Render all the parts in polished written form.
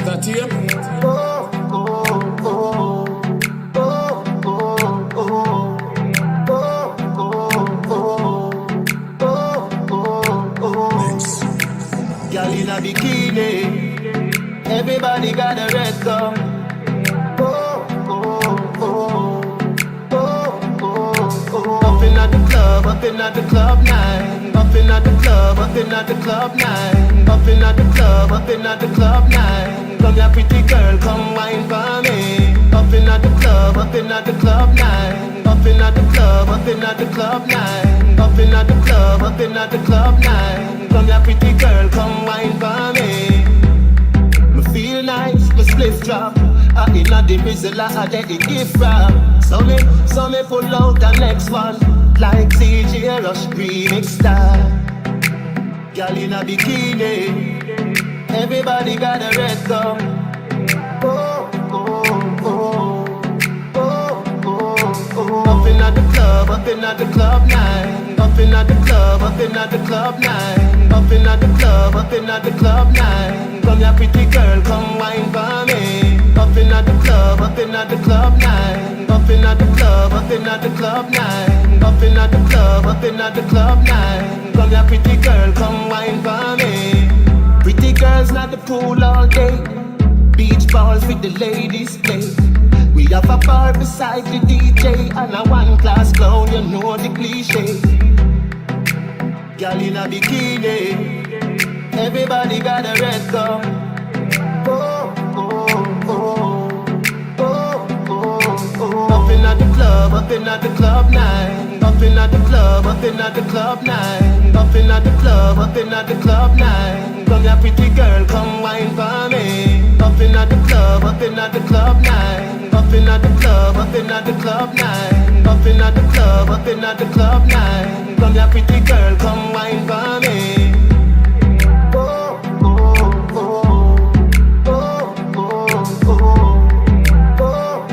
That tape? Oh, oh, oh. Oh, oh, oh. Oh, oh, oh. Oh, oh. Girl in a bikini, everybody got a red gum. Oh, oh, oh. Oh, oh, oh. Up in at the club night. Up in at the club, up in at the club night. Up in at the club, up in at the club night. Come here pretty girl, come wine for me. Up in at the club, up in at the club night. Up in at the club, up in at the club night. Up in at the club, up in at the club night. Come here pretty girl, come wine for me. Me feel nice, me spliff drop. I inna the mizzle, I get the gift wrap. So me pull out the next one, like CJ Rush remix style. Girl in a bikini, everybody got a red gum. Oh, oh, oh. Oh, oh, oh. Up in at the club, up in at the club night. Up in at the club, up in at the club night. Up in at the club, up in at the club night. Come here pretty girl, come wine for me. Up in at the club, up in at the club night. Up in at the club, up in at the club night. Up in at the club, up in at the club night. Come here pretty girl, come wine for me. Pretty girls not the pool all day. Beach balls with the ladies play. We have a bar beside the DJ and a one class clown, you know the cliche. Girl in a bikini, everybody got a red gum. Oh, oh, oh. Oh, oh, oh. Up in at the club, up in at the club night. Up in at the club, up in at the club night. Up in at the club, up in at the club night. Come here pretty girl, come wine for me. Up in at the club, up in at the club night. Up in at the club, up in at the club night. Up in at the club, up in at the club night. Come here pretty girl, come wine for me. Oh, oh, oh. Oh, oh, oh. Oh,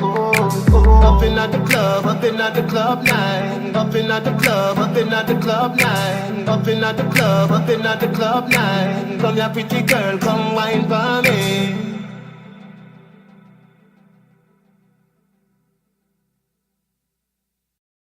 oh, oh. Up in at the club, up in at the club night. Up in at the club, up in at the club night. Up in at the club, up in at the club night. Come here pretty girl, come wine for me.